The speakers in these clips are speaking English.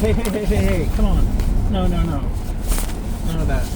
Hey, come on. No. None of that.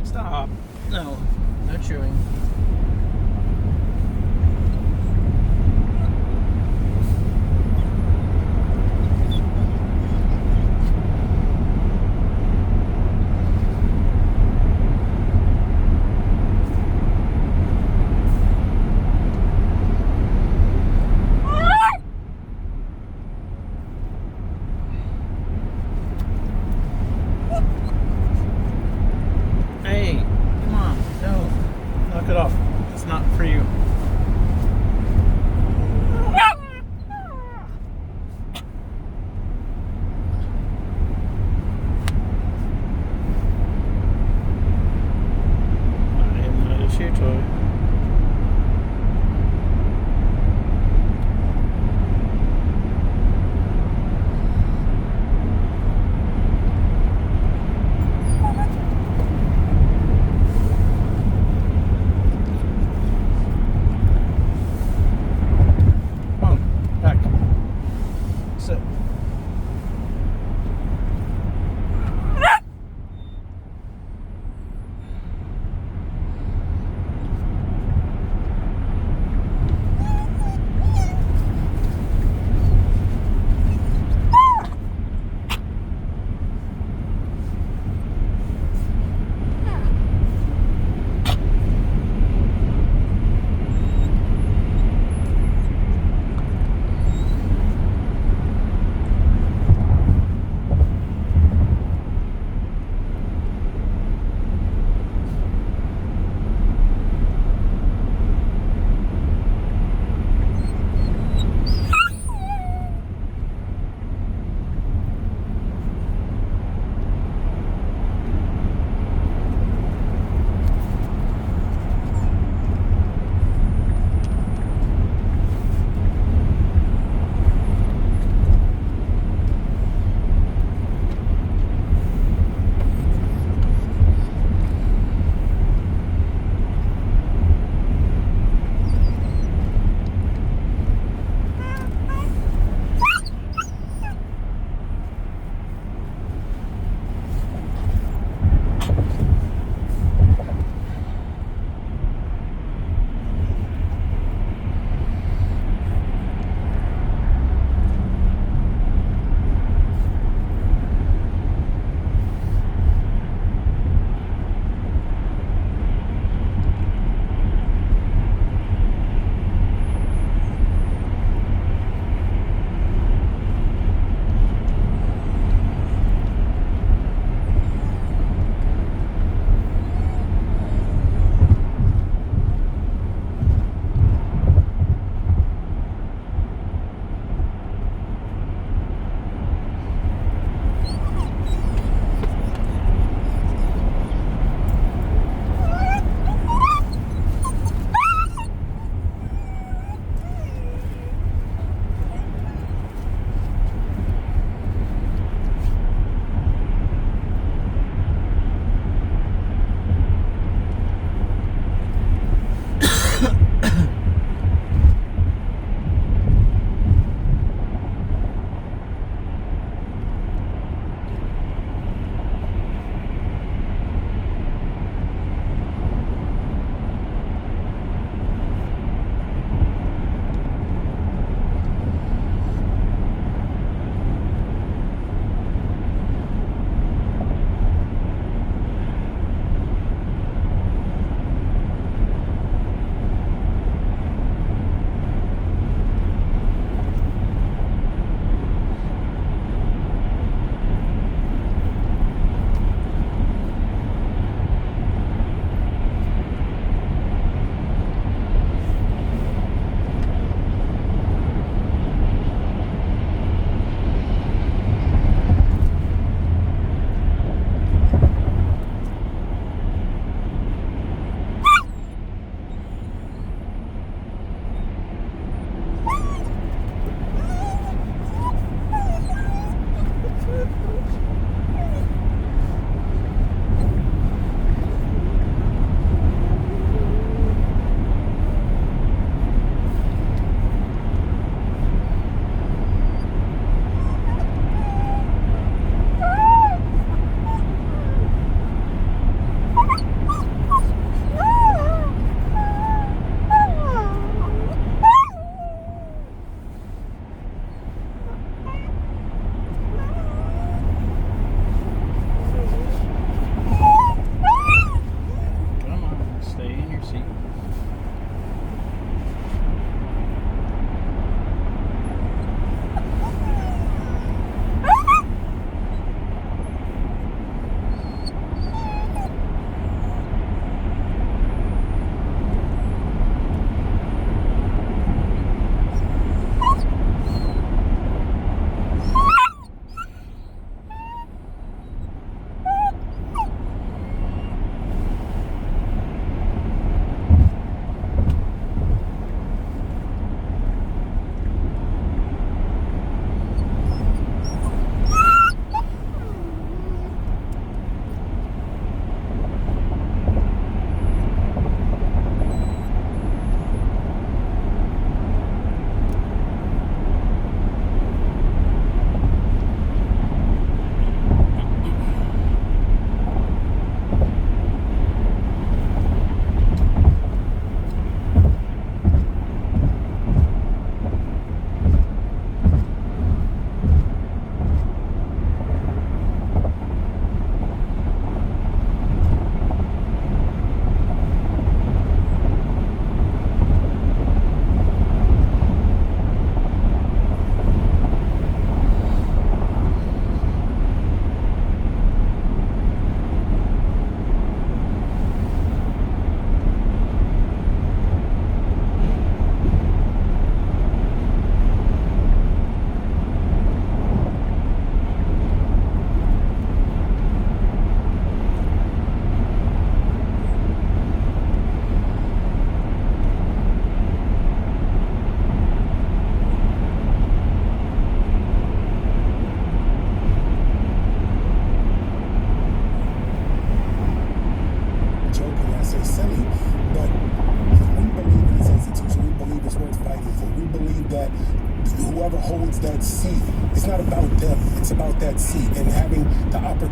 Stop. No chewing. Hey, come on. No. Knock it off.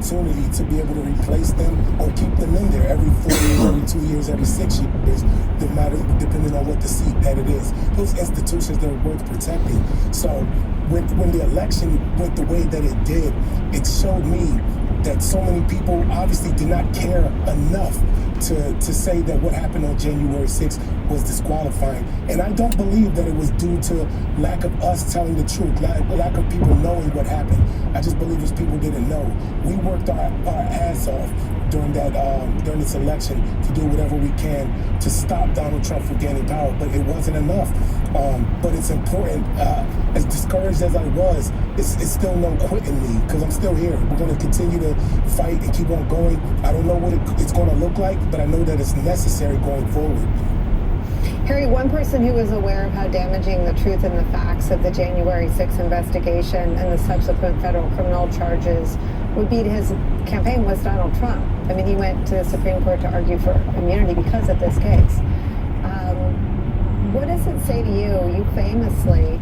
opportunity to be able to replace them or keep them in there every 4 years, every 2 years, every 6 years, no matter, depending on what the seat that it is. Those institutions, they're worth protecting. So when the election went the way that it did, it showed me that so many people obviously did not care enough to say that what happened on January 6th was disqualifying. And I don't believe that it was due to lack of us telling the truth, lack of people knowing what happened. I just believe it's people didn't know. We worked our ass off during this election to do whatever we can to stop Donald Trump from gaining power, but it wasn't enough. But it's important. As discouraged as I was, it's still no quitting me, because I'm still here. We're going to continue to fight and keep on going. I don't know what it's going to look like, but I know that it's necessary going forward. Harry, one person who was aware of how damaging the truth and the facts of the January 6th investigation and the subsequent federal criminal charges would be to his campaign was Donald Trump. I mean, he went to the Supreme Court to argue for immunity because of this case. What does it say to you? You famously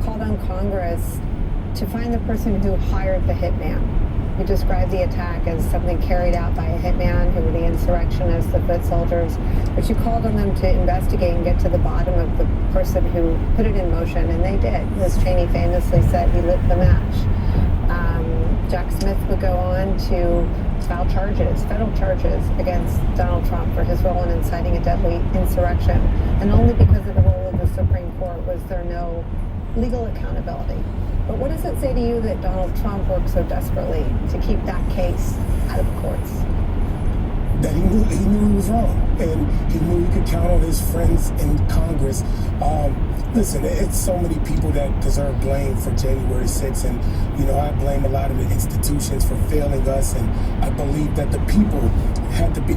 called on Congress to find the person who hired the hitman. You described the attack as something carried out by a hitman who were the insurrectionists, the foot soldiers, but you called on them to investigate and get to the bottom of the person who put it in motion, and they did. Liz Cheney famously said he lit the match. Jack Smith would go on to file federal charges against Donald Trump for his role in inciting a deadly insurrection, and only because of the role of the Supreme Court was there no legal accountability. But what does it say to you that Donald Trump worked so desperately to keep that case out of the courts? That he knew he was wrong, and he knew he could count on his friends in Congress. Listen, it's so many people that deserve blame for January 6th, and I blame a lot of the institutions for failing us, and I believe that the people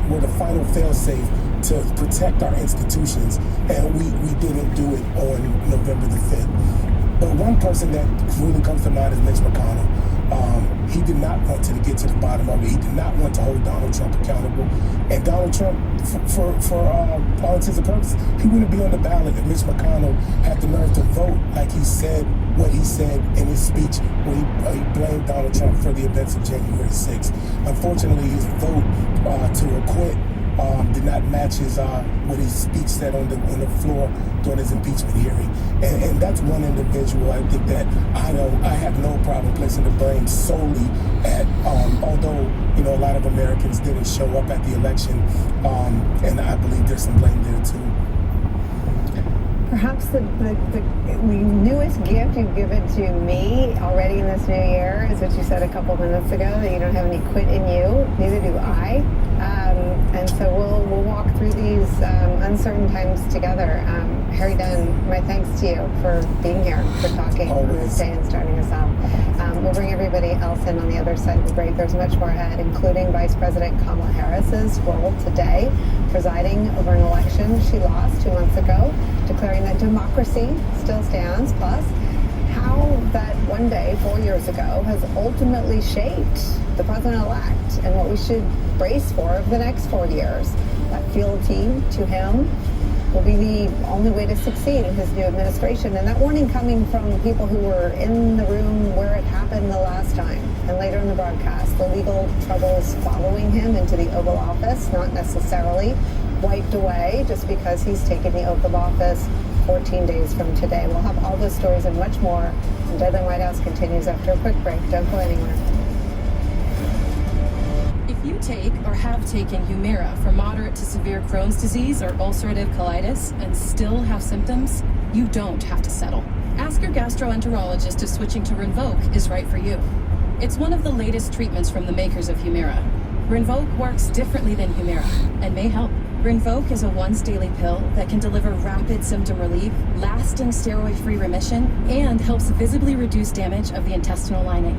were the final fail-safe to protect our institutions, and we didn't do it on November the 5th. But one person that really comes to mind is Mitch McConnell. He did not want to get to the bottom of it. He did not want to hold Donald Trump accountable. And Donald Trump, for all intents and purposes, he wouldn't be on the ballot if Mitch McConnell had the nerve to vote like he said what he said in his speech where he blamed Donald Trump for the events of January 6th. Unfortunately, his vote to acquit did not match what his speech said on the floor during his impeachment hearing, and that's one individual I think that I have no problem placing the blame solely at. Although a lot of Americans didn't show up at the election, and I believe there's some blame there too. Perhaps the newest gift you've given to me already in this new year is what you said a couple minutes ago, that you don't have any quit in you. Neither do I. And so we'll walk through these uncertain times together. Harry Dunn, my thanks to you for being here, for talking on this day and starting us out. We'll bring everybody else in on the other side of the break. There's much more ahead, including Vice President Kamala Harris's role today, presiding over an election she lost 2 months ago, declaring that democracy still stands, plus how that one day, 4 years ago, has ultimately shaped the president-elect and what we should brace for over the next 4 years. That fealty to him will be the only way to succeed in his new administration. And that warning coming from people who were in the room where it happened the last time and later in the broadcast, the legal troubles following him into the Oval Office, not necessarily wiped away just because he's taken the oath of office 14 days from today. We'll have all those stories and much more. And Deadline White House continues after a quick break. Don't go anywhere. If you take or have taken Humira for moderate to severe Crohn's disease or ulcerative colitis and still have symptoms, you don't have to settle. Ask your gastroenterologist if switching to Rinvoq is right for you. It's one of the latest treatments from the makers of Humira. Rinvoq works differently than Humira and may help. Rinvoq is a once-daily pill that can deliver rapid symptom relief, lasting steroid-free remission, and helps visibly reduce damage of the intestinal lining.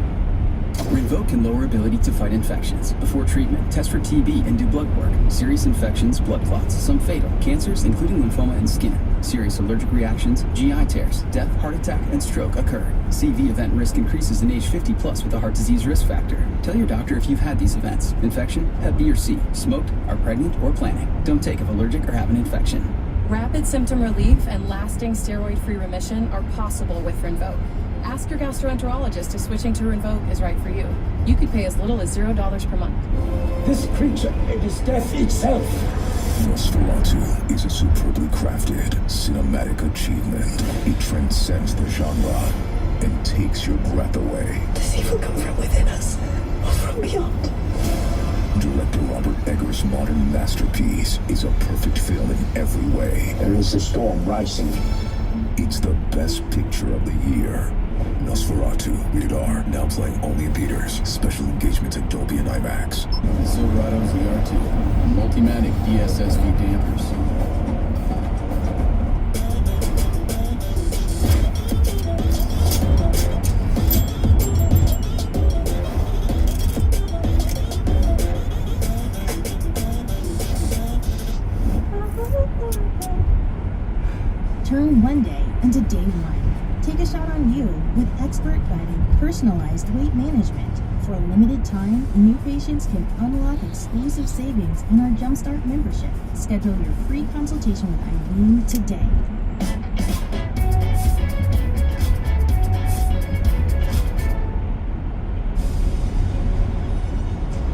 Rinvoq can lower ability to fight infections. Before treatment, test for TB and do blood work. Serious infections, blood clots, some fatal. Cancers, including lymphoma and skin. Serious allergic reactions, GI tears, death, heart attack, and stroke occur. CV event risk increases in age 50 plus with a heart disease risk factor. Tell your doctor if you've had these events. Infection, Hep B or C, smoked, are pregnant, or planning. Don't take if allergic or have an infection. Rapid symptom relief and lasting steroid-free remission are possible with Rinvoq. Ask your gastroenterologist if switching to Rinvoq is right for you. You could pay as little as $0 per month. This creature, it is death itself. Nosferatu is a superbly crafted cinematic achievement. It transcends the genre and takes your breath away. Does evil come from within us or from beyond? Director Robert Eggers' modern masterpiece is a perfect film in every way. There is a storm rising. It's the best picture of the year. Nosferatu, rated R, now playing only in theaters. Special engagements at Dolby and IMAX. Silverado ZR2, Multimatic DSSV dampers. Turn one day into day one. Take a shot on you with expert-guided, personalized weight management. For a limited time, new patients can unlock exclusive savings in our Jumpstart membership. Schedule your free consultation with Irene today.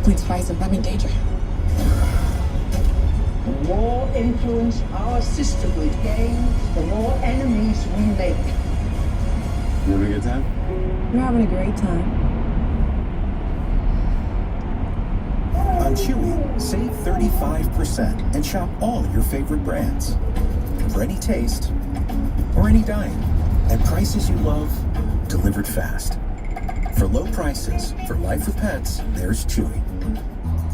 Queen's Pfizer, I'm in danger. The more influence our system will gain, the more enemies we make. You having a good time? We're having a great time. On Chewy, save 35% and shop all your favorite brands. For any taste or any dime, at prices you love, delivered fast. For low prices, for life with pets, there's Chewy.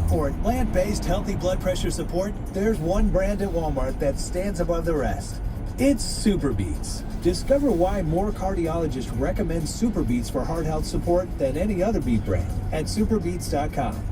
For plant-based healthy blood pressure support, there's one brand at Walmart that stands above the rest. It's Super Beets. Discover why more cardiologists recommend Super Beets for heart health support than any other beet brand at superbeets.com.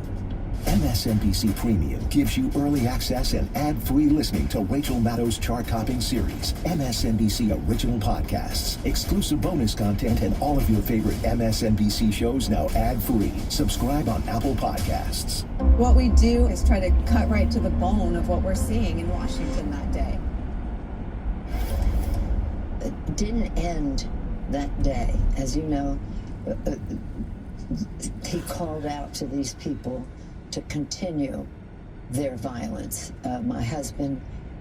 MSNBC Premium gives you early access and ad-free listening to Rachel Maddow's chart-topping series, MSNBC Original Podcasts, exclusive bonus content, and all of your favorite MSNBC shows now ad-free. Subscribe on Apple Podcasts. What we do is try to cut right to the bone of what we're seeing in Washington that day. It didn't end that day. As you know, he called out to these people to continue their violence. My husband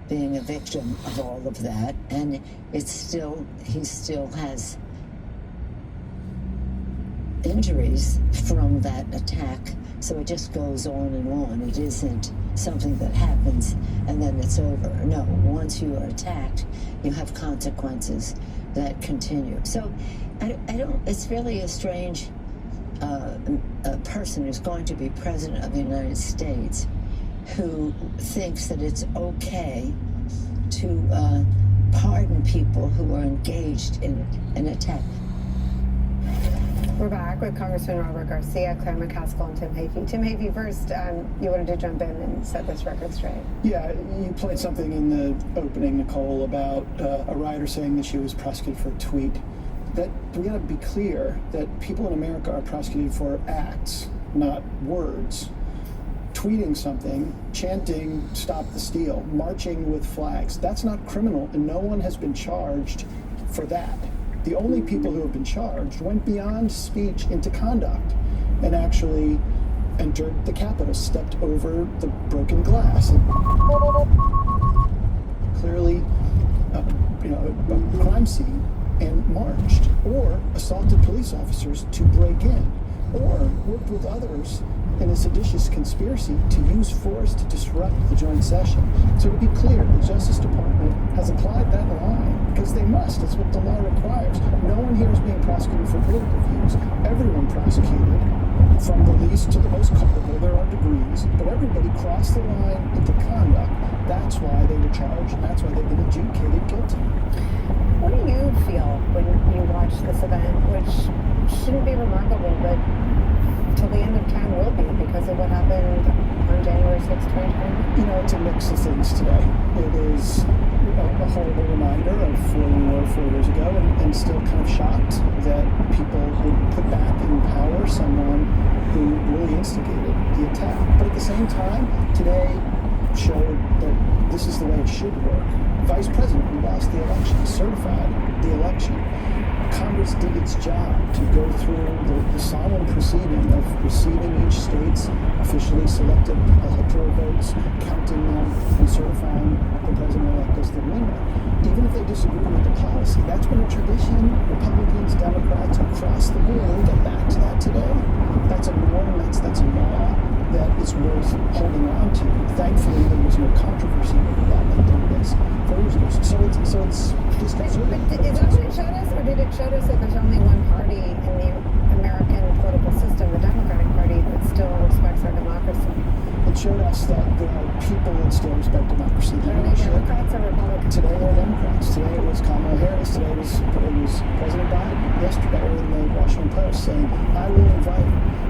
being a victim of all of that, and he still has injuries from that attack. So it just goes on and on. It isn't something that happens and then it's over. No, once you are attacked, you have consequences that continue. So it's really a strange a person who's going to be president of the United States who thinks that it's okay to pardon people who are engaged in an attack. We're back with Congressman Robert Garcia, Claire McCaskill, and Tim Heaphy. Tim Heaphy, first, you wanted to jump in and set this record straight. Yeah, you played something in the opening, Nicole, about a writer saying that she was prosecuted for a tweet. That we got to be clear that people in America are prosecuted for acts, not words. Tweeting something, chanting "Stop the Steal," marching with flags, that's not criminal, and no one has been charged for that. The only people who have been charged went beyond speech into conduct and actually entered the Capitol, stepped over the broken glass. And clearly, a crime scene and marched, or assaulted police officers to break in, or worked with others in a seditious conspiracy to use force to disrupt the joint session. So to be clear, the Justice Department has applied that line because they must. It's what the law requires. No one here is being prosecuted for political views. Everyone prosecuted, from the least to the most culpable. There are degrees, but everybody crossed the line into conduct. That's why they were charged, and that's why they've been adjudicated guilty. What do you feel when you watch this event, which shouldn't be remarkable, but till the end of time will be because of what happened on January 6, 2020? You know, it's a mix of things today. It is a horrible reminder of where we were 4 years ago, and still kind of shocked that people would put back in power someone who really instigated the attack. But at the same time, today showed that this is the way it should work. vice president who lost the election certified the election. Congress did its job to go through the solemn proceeding of receiving each state's officially selected electoral votes, counting them, and certifying the president-elect as the winner. Even if they disagree with the policy, that's been a tradition. Republicans, Democrats across the board, we'll get back to that today. That's a norm, that's a law that is worth holding on to. Thankfully, there was no controversy over that like there was 4 years ago. So it's disconcerting. But is that what it showed us, or did it show us that there's only one party in the American political system, the Democratic Party, that still respects our democracy? It showed us that there are people that still respect democracy. Are they Democrats or Republicans? Today they're Democrats. Today it was Kamala Harris. Today it was President Biden. Yesterday in the Washington Post saying, I will invite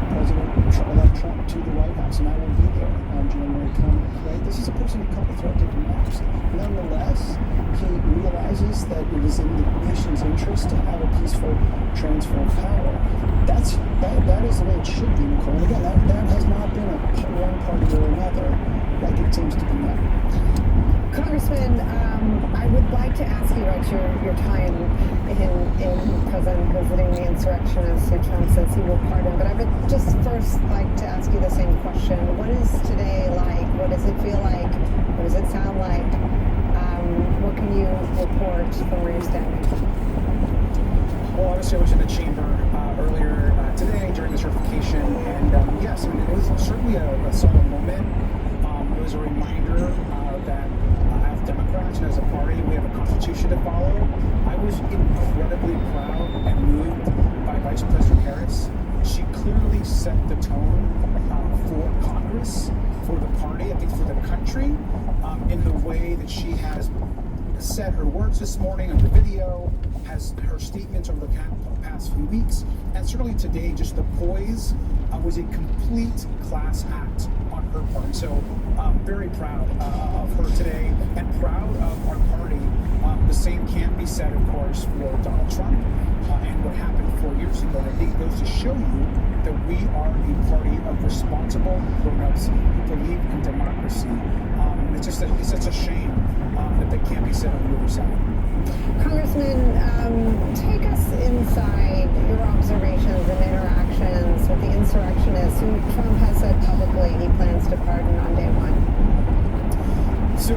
President-elect Trump to the White House and I will be there on January 20th. Right? This is a person who comes to threat to democracy. Nonetheless, he realizes that it is in the nation's interest to have a peaceful transfer of power. That is the way it should be, Nicole. And again, that has not been one party or another like it seems to be now. Congressman, I would like to ask you about your time in prison visiting the insurrectionists who Trump says he will pardon. But I would just first like to ask you the same question. What is today like? What does it feel like? What does it sound like? What can you report from where you're standing? Well, obviously I was in the chamber earlier today during the certification, and yes, I mean, it was certainly a solemn moment. It was a reminder that as Democrats and as a party, we have a constitution to follow. I was incredibly proud and moved by Vice President Harris. She clearly set the tone for Congress, for the party, I think for the country, in the way that she has said her words this morning on the video, has her statements over the past few weeks, and certainly today, just the poise was a complete class act on her part. So very proud of her today and proud of our party. The same can't be said, of course, for Donald Trump and what happened 4 years ago. And I think it goes to show you that we are a party of responsible grown-ups who believe in democracy. It's such a shame that they can't be said on the other side. Congressman, take us inside your observations and interactions with the insurrectionists who Trump has said publicly he plans to pardon on day one. So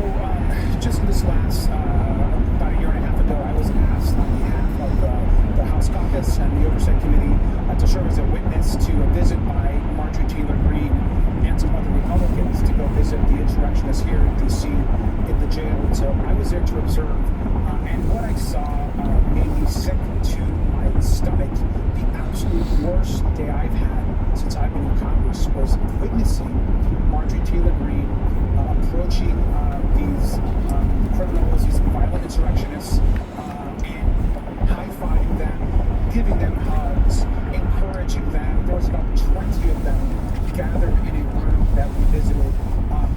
just in this last, about a year and a half ago, I was asked on behalf of the House Caucus and the Oversight Committee to serve as a witness to a visit by Marjorie Taylor Greene and some other Republicans to go visit the insurrectionists here in D.C. in the jail. And so I was there to observe, and what I saw made me sick to my stomach. The absolute worst day I've had since I've been in Congress was witnessing Marjorie Taylor Greene approaching these criminals, these violent insurrectionists, and high-fiving them, giving them hugs, encouraging them. There was about 20 of them gathered in a room that we visited.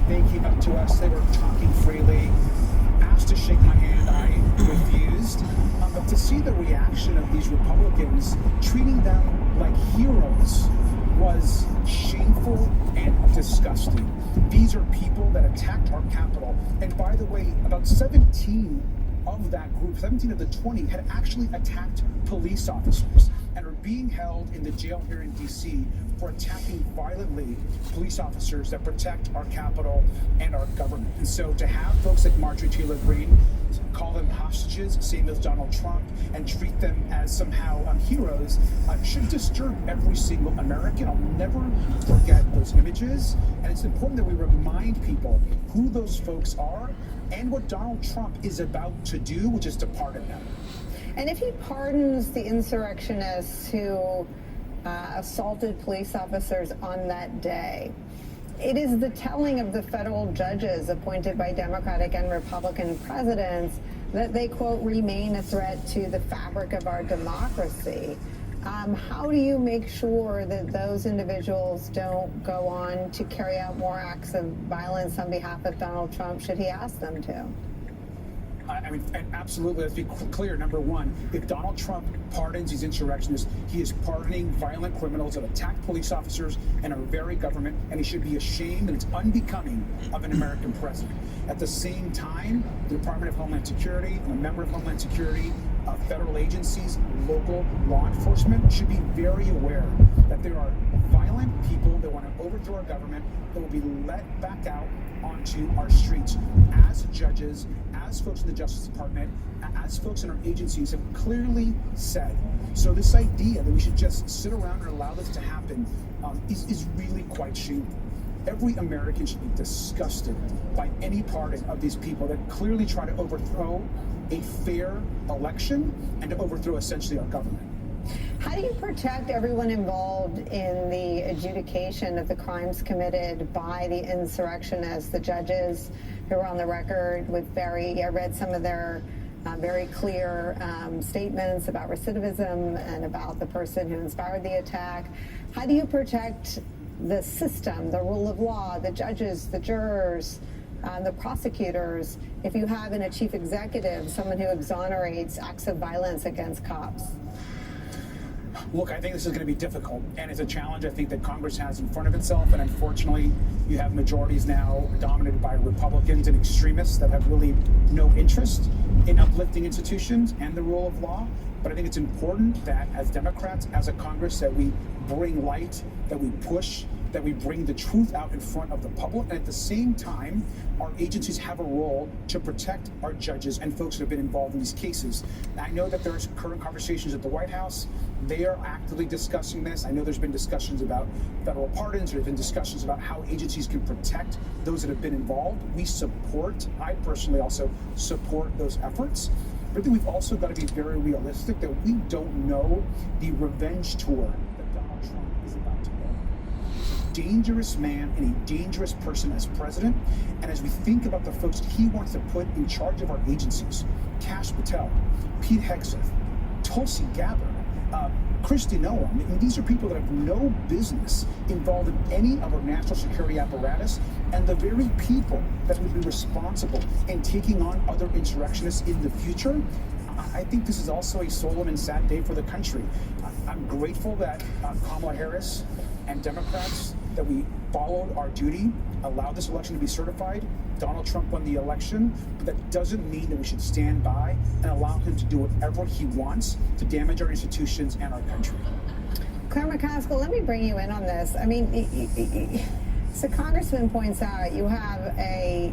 They came up to us, they were talking freely, asked to shake my hand, I refused. But to see the reaction of these Republicans treating them like heroes was shameful and disgusting. These are people that attacked our Capitol. And by the way, about 17 of that group, 17 of the 20, had actually attacked police officers and are being held in the jail here in D.C. for attacking violently police officers that protect our Capitol and our government. And so to have folks like Marjorie Taylor Greene call them hostages, same as Donald Trump, and treat them as somehow heroes should disturb every single American. I'll never forget those images. And it's important that we remind people who those folks are and what Donald Trump is about to do, which is to pardon them. And if he pardons the insurrectionists who assaulted police officers on that day, it is the telling of the federal judges appointed by Democratic and Republican presidents that they, quote, remain a threat to the fabric of our democracy. How do you make sure that those individuals don't go on to carry out more acts of violence on behalf of Donald Trump should he ask them to? I mean, and absolutely, let's be clear. Number one, if Donald Trump pardons these insurrectionists, he is pardoning violent criminals that attack police officers and our very government, and he should be ashamed, and it's unbecoming of an American president. At the same time, the Department of Homeland Security and a member of Homeland Security, federal agencies, local law enforcement should be very aware that there are violent people that want to overthrow our government that will be let back out onto our streets. As judges, as folks in the Justice Department, as folks in our agencies have clearly said. So this idea that we should just sit around and allow this to happen is really quite shameful. Every American should be disgusted by any pardon of these people that clearly try to overthrow a fair election and to overthrow essentially our government. How do you protect everyone involved in the adjudication of the crimes committed by the insurrectionists, the judges who are on the record with I read some of their very clear statements about recidivism and about the person who inspired the attack. How do you protect the system, the rule of law, the judges, the jurors, the prosecutors, if you have in a chief executive someone who exonerates acts of violence against cops? Look, I think this is going to be difficult, and it's a challenge I think that Congress has in front of itself, and unfortunately you have majorities now dominated by Republicans and extremists that have really no interest in uplifting institutions and the rule of law. But I think it's important that as Democrats, as a Congress, that we bring light, that we push, that we bring the truth out in front of the public, and at the same time, our agencies have a role to protect our judges and folks that have been involved in these cases. I know that there's current conversations at the White House. They are actively discussing this. I know there's been discussions about federal pardons. There's been discussions about how agencies can protect those that have been involved. I personally also support those efforts. But I think we've also got to be very realistic that we don't know the revenge tour that Donald Trump is about to go. He's a dangerous man and a dangerous person as president. And as we think about the folks he wants to put in charge of our agencies, Kash Patel, Pete Hegseth, Tulsi Gabbard, Kristi Noem, and these are people that have no business involved in any of our national security apparatus, and the very people that would be responsible in taking on other insurrectionists in the future. I think this is also a solemn and sad day for the country. I'm grateful that Kamala Harris and Democrats, that we followed our duty, allowed this election to be certified. Donald Trump won the election, but that doesn't mean that we should stand by and allow him to do whatever he wants to damage our institutions and our country. Claire McCaskill, let me bring you in on this. I mean, so Congressman points out you have a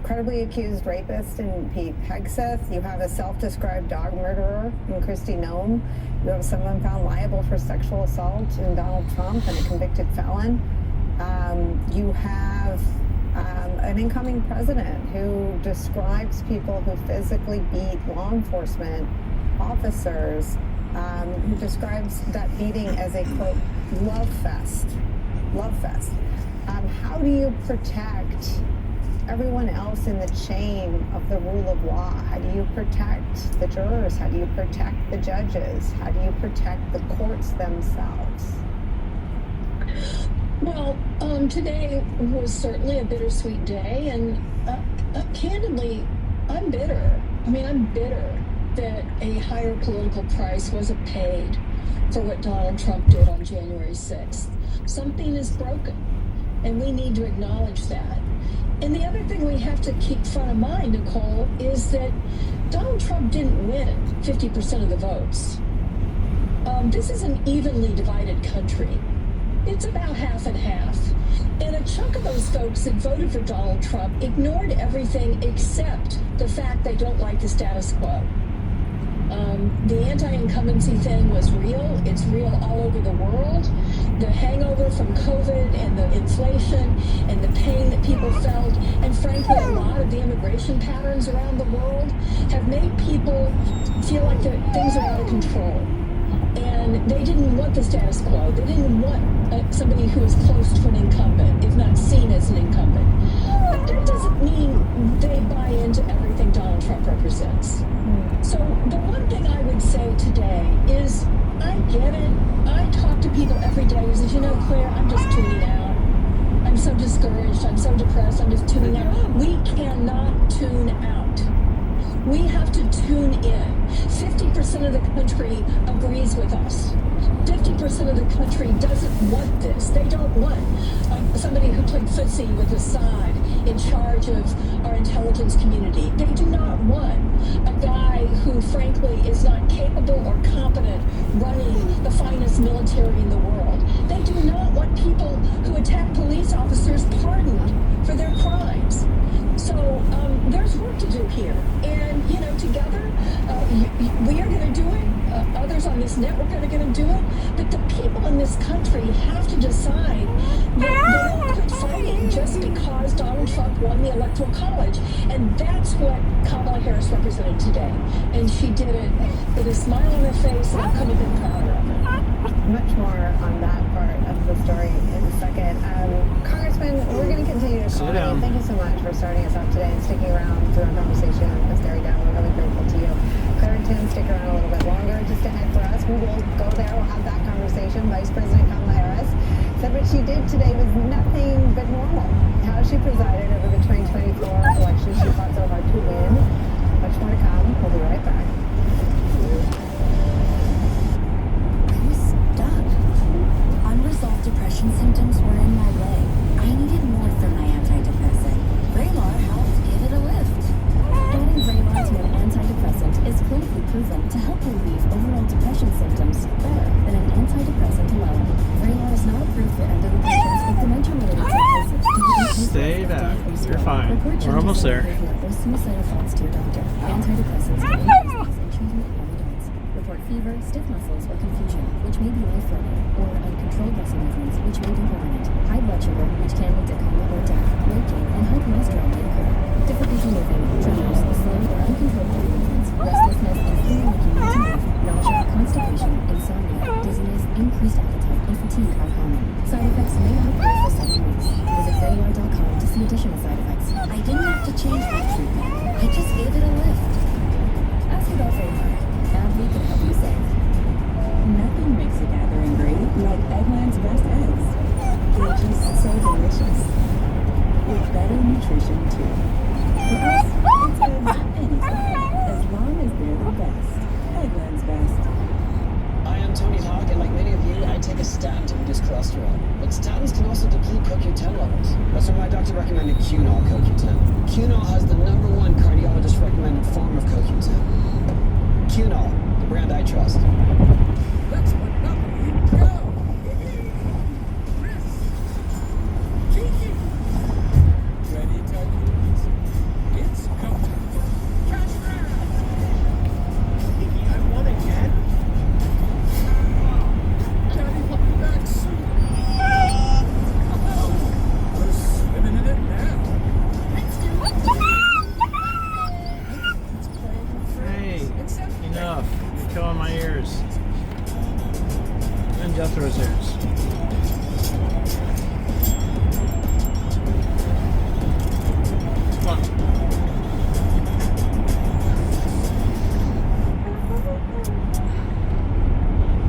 credibly accused rapist in Pete Hegseth. You have a self-described dog murderer in Kristi Noem. You have someone found liable for sexual assault in Donald Trump and a convicted felon. You have an incoming president who describes people who physically beat law enforcement officers, who describes that beating as a, quote, love fest. Love fest. How do you protect everyone else in the chain of the rule of law? How do you protect the jurors? How do you protect the judges? How do you protect the courts themselves? Well, today was certainly a bittersweet day, and candidly, I'm bitter. I mean, I'm bitter that a higher political price wasn't paid for what Donald Trump did on January 6th. Something is broken, and we need to acknowledge that. And the other thing we have to keep front of mind, Nicole, is that Donald Trump didn't win 50% of the votes. This is an evenly divided country. It's about half and half. And a chunk of those folks that voted for Donald Trump ignored everything except the fact they don't like the status quo. The anti-incumbency thing was real. It's real all over the world. The hangover from COVID and the inflation and the pain that people felt, and frankly, a lot of the immigration patterns around the world have made people feel like things are out of control. And they didn't want the status quo. They didn't want somebody who was close to an incumbent, if not seen as an incumbent. But that doesn't mean they buy into everything Donald Trump represents. So the one thing I would say today is, I get it. I talk to people every day who says, you know, Claire, I'm just tuning out. I'm so just discouraged. I'm so depressed. I'm just tuning out. We cannot tune out. We have to tune in. 50% of the country agrees with us. 50% of the country doesn't want this. They don't want somebody who played footsie with Assad in charge of our intelligence community. They do not want a guy who, frankly, is not capable or competent running the finest military in the world. They do not want people who attack police officers pardoned for their crimes. So there's work to do here. And, you know, together, we are going to do it. Others on this network are going to do it. But the people in this country have to decide that they don't quit fighting just because Donald Trump won the Electoral College. And that's what Kamala Harris represented today. And she did it with a smile on her face, and I couldn't have been prouder of her. Much more on that part of the story in a second. Congressman, we're going to continue to call you. Thank you so much for starting us off today and sticking around through our conversation with Derry Down. We're really grateful to you. Claire and Tim, stick around a little bit longer. Just ahead for us, we will go there. We'll have that conversation. Vice President Kamala Harris said what she did today was nothing but normal. How she presided over the 2024 election she fought so hard to win. Much more to come. We'll be right back. Unresolved depression symptoms were in my way. I needed more from my antidepressant. Vraylar helped give it a lift. Adding Vraylar to an antidepressant is clinically proven to help relieve overall depression symptoms better than an antidepressant alone. Vraylar is not approved for end-of-the-patients with dementia-related psychosis. Stay back. You're fine. We're almost there. Or suicidal thoughts to your doctor. Antidepressants can increase and treatment evidence. Report fever, stiff muscles, or confusion, which may be life-threatening, or uncontrolled muscle movements, which may be permanent. High blood sugar, which can lead to coma or death. Weight gain and high cholesterol may occur. Difficulty moving, tremors, slow or uncontrollable movements, restlessness and feeling like you need to move, nausea, constipation, insomnia, dizziness, increased appetite, and fatigue are common. Side effects may not appear for 7 weeks. Visit Vraylar.com to see additional side effects. I didn't have to change my treatment. I just gave it a lift. Ask about Vraylar. AbbVie can help you save. Nothing makes a gathering great like Eggland's best eggs. They're just so delicious. With better nutrition too. For us, it's eggs anytime, as long as they're the best. Eggland's best. I am Tony Hawk, and like many of you, I take a statin to reduce cholesterol. But statins can also deplete CoQ10 levels. That's why my doctor recommended Qunol CoQ10. Qunol has the #1 cardiologist recommended form of CoQ10. Qunol, the brand I trust. Let's go. Kiki. Ready to use. It's go time. Cash grab. Kiki, I won again. Daddy will be back soon. We're swimming in it now. Let's do it. Hey, enough. You're killing my ears. And Jethro's ears. Come on.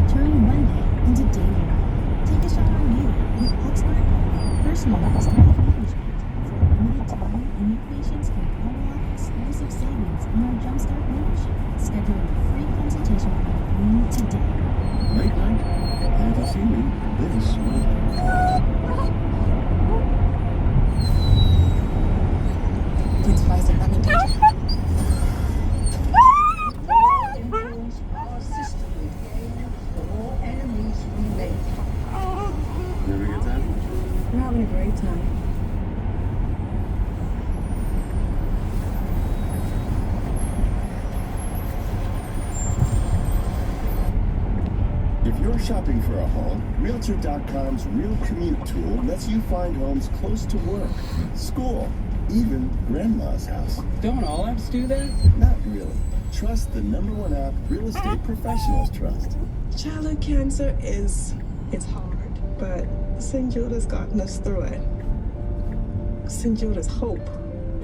Turn Monday into day one. Take a shot on you with expert personalized weight management. For a limited time, new patients can unlock exclusive savings in our Jumpstart membership. Schedule a free consultation with me today. Late night? Glad to see me. This Please rise and run in danger. Influence our system we gain, the more enemies we make. Never get that? We're having a great time. If you're shopping for a home, Realtor.com's Real Commute tool lets you find homes close to work, school, even grandma's house. Don't all apps do that? Not really. Trust the #1 app real estate professionals trust. Childhood cancer it's hard, but St. Jude has gotten us through it. St. Jude is hope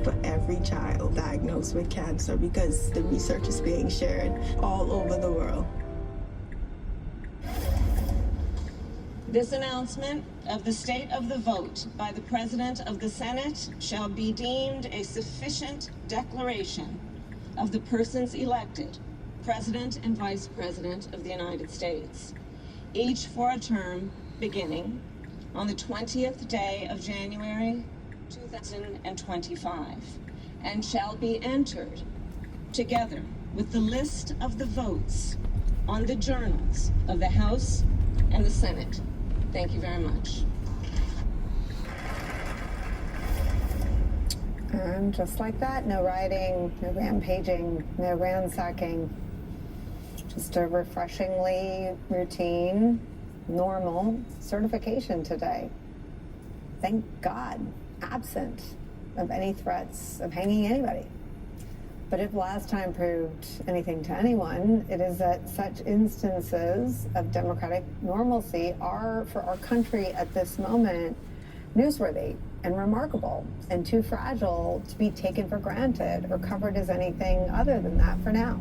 for every child diagnosed with cancer because the research is being shared all over the world. This announcement of the state of the vote by the President of the Senate shall be deemed a sufficient declaration of the persons elected President and Vice President of the United States, each for a term beginning on the 20th day of January 2025, and shall be entered together with the list of the votes on the journals of the House and the Senate. Thank you very much. And just like that, no rioting, no rampaging, no ransacking. Just a refreshingly routine, normal certification today. Thank God, absent of any threats of hanging anybody. But if last time proved anything to anyone, it is that such instances of democratic normalcy are, for our country at this moment, newsworthy and remarkable and too fragile to be taken for granted or covered as anything other than that for now.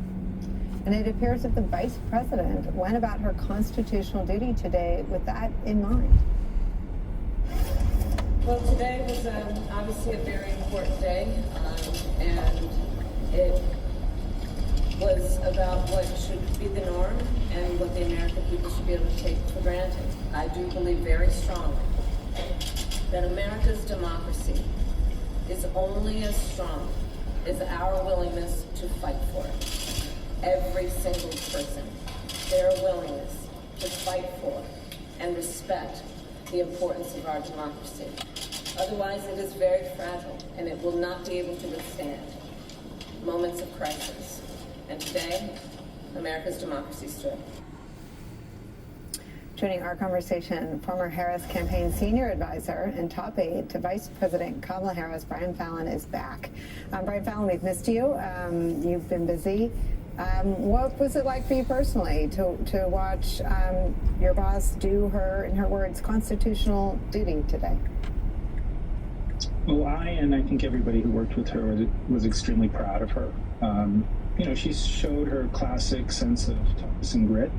And it appears that the Vice President went about her constitutional duty today with that in mind. Well, today was obviously a very important day, and it was about what should be the norm and what the American people should be able to take for granted. I do believe very strongly that America's democracy is only as strong as our willingness to fight for it. Every single person, their willingness to fight for and respect the importance of our democracy. Otherwise, it is very fragile and it will not be able to withstand moments of crisis. And today, America's democcy stood. Joining our conversation, former Harris campaign senior advisor and top aide to Vice President Kamala Harris, Brian Fallon, is back. Brian Fallon, we've missed you. You've been busy. What was it like for you personally to watch your boss do her, in her words, constitutional duty today? Well, I think everybody who worked with her was extremely proud of her. She showed her classic sense of toughness and grit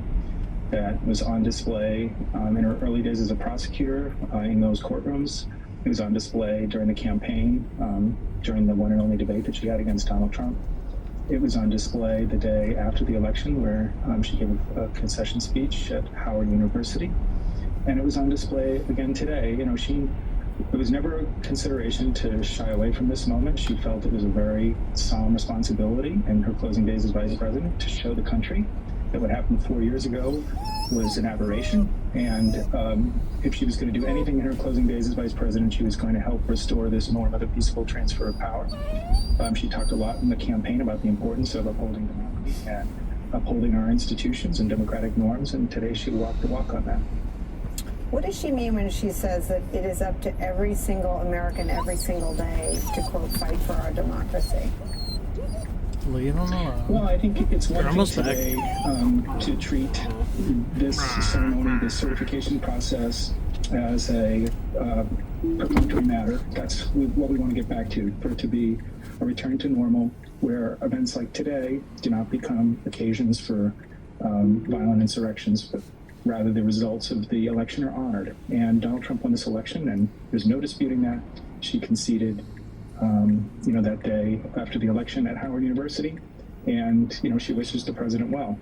that was on display in her early days as a prosecutor in those courtrooms. It was on display during the campaign, during the one and only debate that she had against Donald Trump. It was on display the day after the election where she gave a concession speech at Howard University. And it was on display again today. It was never a consideration to shy away from this moment. She felt it was a very solemn responsibility in her closing days as vice president to show the country that what happened 4 years ago was an aberration. And if she was going to do anything in her closing days as vice president, she was going to help restore this norm of the peaceful transfer of power. She talked a lot in the campaign about the importance of upholding democracy and upholding our institutions and democratic norms. And today she walked the walk on that. What does she mean when she says that it is up to every single American every single day to, quote, fight for our democracy? Leave them alone. Well, I think it's one thing today to treat this ceremony, this certification process, as a perfunctory matter. That's what we want to get back to, for it to be a return to normal, where events like today do not become occasions for violent insurrections, but rather the results of the election are honored. And Donald Trump won this election, and there's no disputing that. She conceded, that day after the election at Howard University, and, she wishes the president well.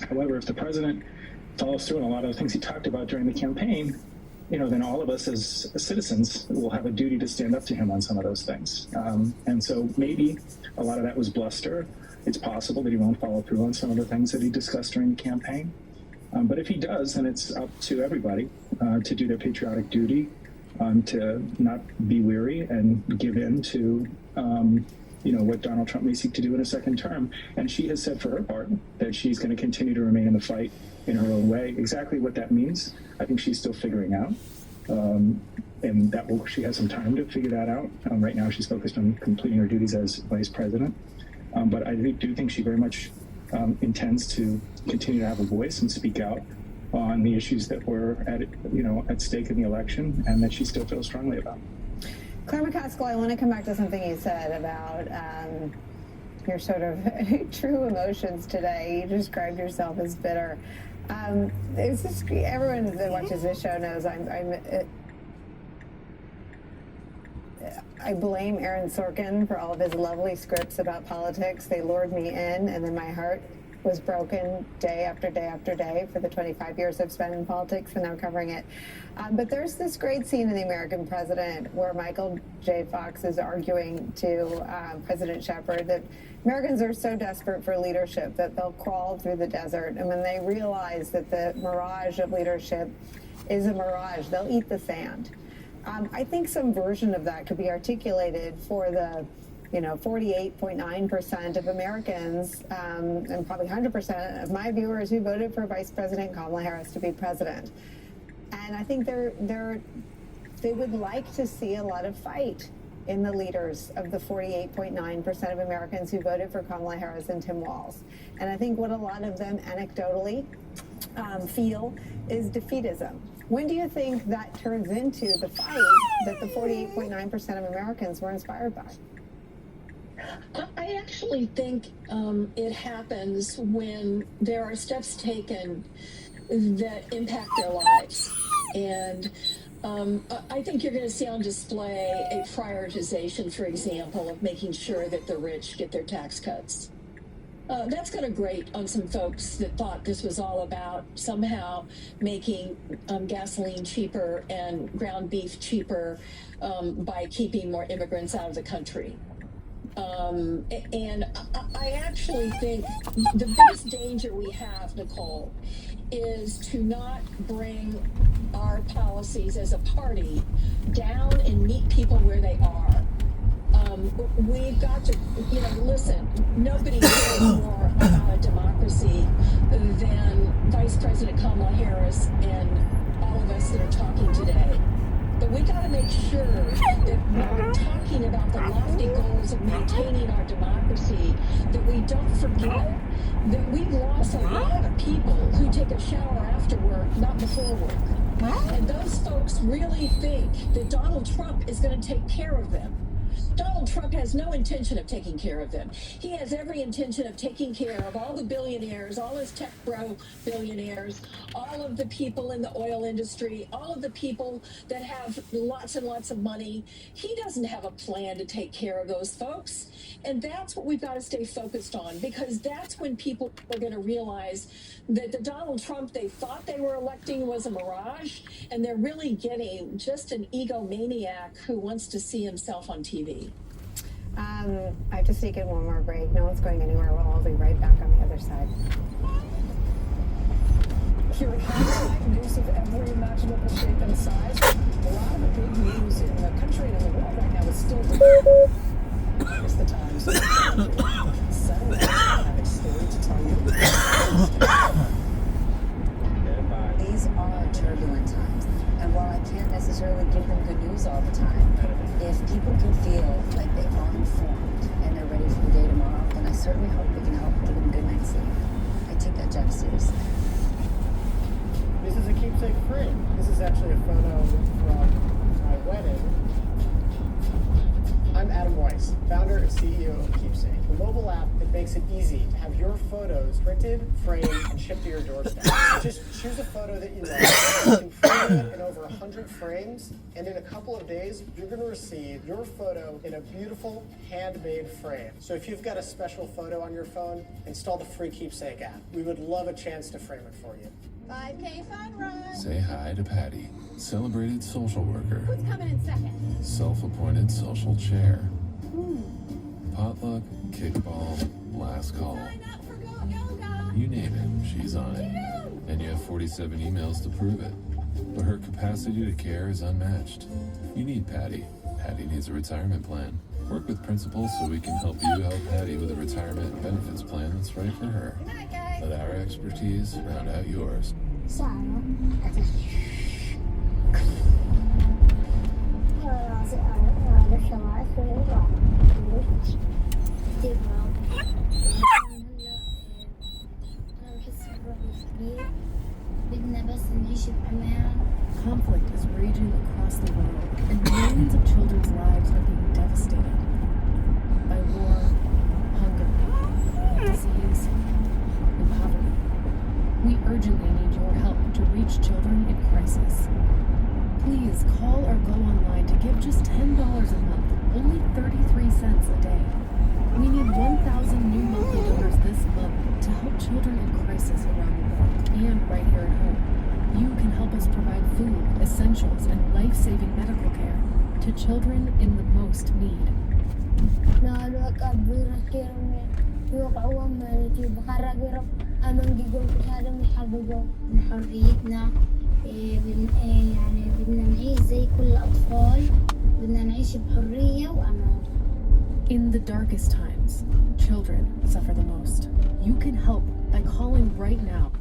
However, if the president follows through on a lot of the things he talked about during the campaign, then all of us as citizens will have a duty to stand up to him on some of those things. And so maybe a lot of that was bluster. It's possible that he won't follow through on some of the things that he discussed during the campaign. But if he does, then it's up to everybody to do their patriotic duty, to not be weary and give in to, what Donald Trump may seek to do in a second term. And she has said for her part that she's going to continue to remain in the fight in her own way. Exactly what that means, I think she's still figuring out. And she has some time to figure that out. Right now, she's focused on completing her duties as vice president. But I do think she very much intends to continue to have a voice and speak out on the issues that were at stake in the election, and that she still feels strongly about. Claire McCaskill, I want to come back to something you said about your sort of true emotions today. You described yourself as bitter. There's this, everyone that watches this show knows I blame Aaron Sorkin for all of his lovely scripts about politics. They lured me in, and then my heart was broken day after day after day for the 25 years I've spent in politics and now covering it. But there's this great scene in The American President where Michael J. Fox is arguing to President Shepard that Americans are so desperate for leadership that they'll crawl through the desert. And when they realize that the mirage of leadership is a mirage, they'll eat the sand. I think some version of that could be articulated for the 48.9% of Americans, and probably 100% of my viewers who voted for Vice President Kamala Harris to be president. And I think they would like to see a lot of fight in the leaders of the 48.9% of Americans who voted for Kamala Harris and Tim Walz. And I think what a lot of them anecdotally feel is defeatism. When do you think that turns into the fight that the 48.9% of Americans were inspired by? I actually think it happens when there are steps taken that impact their lives. And I think you're going to see on display a prioritization, for example, of making sure that the rich get their tax cuts. That's going to grate on some folks that thought this was all about somehow making gasoline cheaper and ground beef cheaper by keeping more immigrants out of the country. And I actually think the biggest danger we have, Nicole, is to not bring our policies as a party down and meet people where they are. We've got to, listen, nobody cares more about a democracy than Vice President Kamala Harris and all of us that are talking today. But we got to make sure that when we're talking about the lofty goals of maintaining our democracy, that we don't forget that we've lost a lot of people who take a shower after work, not before work. And those folks really think that Donald Trump is going to take care of them. Donald Trump has no intention of taking care of them. He has every intention of taking care of all the billionaires, all his tech bro billionaires, all of the people in the oil industry, all of the people that have lots and lots of money. He doesn't have a plan to take care of those folks. And that's what we've got to stay focused on, because that's when people are going to realize that the Donald Trump they thought they were electing was a mirage, and they're really getting just an egomaniac who wants to see himself on TV. I have to take in one more break. No one's going anywhere. We'll all be right back on the other side. Here at Home, news of every imaginable shape and size. A lot of the big news in the country and in the world right now is still it's the Times. Suddenly, I have a story to tell you. These are turbulent times, and while I can't necessarily give them good news all the time, if people can feel like they are informed and they're ready for the day tomorrow, then I certainly hope we can help give them a good night's sleep. I take that job seriously. This is a keepsake frame. This is actually a photo from my wedding. I'm Adam Weiss, founder and CEO of Keepsake, a mobile app that makes it easy to have your photos printed, framed, and shipped to your doorstep. Just choose a photo that you love, you can frame it in over 100 frames, and in a couple of days, you're going to receive your photo in a beautiful, handmade frame. So if you've got a special photo on your phone, install the free Keepsake app. We would love a chance to frame it for you. 5K fun run. Say hi to Patty, celebrated social worker, Who's coming in second? self-appointed social chair, potluck, kickball, last call. You name it, she's on it. And you have 47 emails to prove it. But her capacity to care is unmatched. You need Patty. Patty needs a retirement plan. Work with principals so we can help you help Patty with a retirement benefits plan that's right for her. Let our expertise round out yours. Conflict is raging across the world, and millions of children's lives are being devastated by war, hunger, disease, and poverty. We urgently need Just call or go online to give just $10 a month, only 33 cents a day. We need 1,000 new monthly donors this month to help children in crisis around the world and right here at home. You can help us provide food, essentials, and life-saving medical care to children in the most need. يعني بدنا نعيش زي كل الأطفال بدنا نعيش بحرية وأمان. In the darkest times, children suffer the most. You can help by calling right now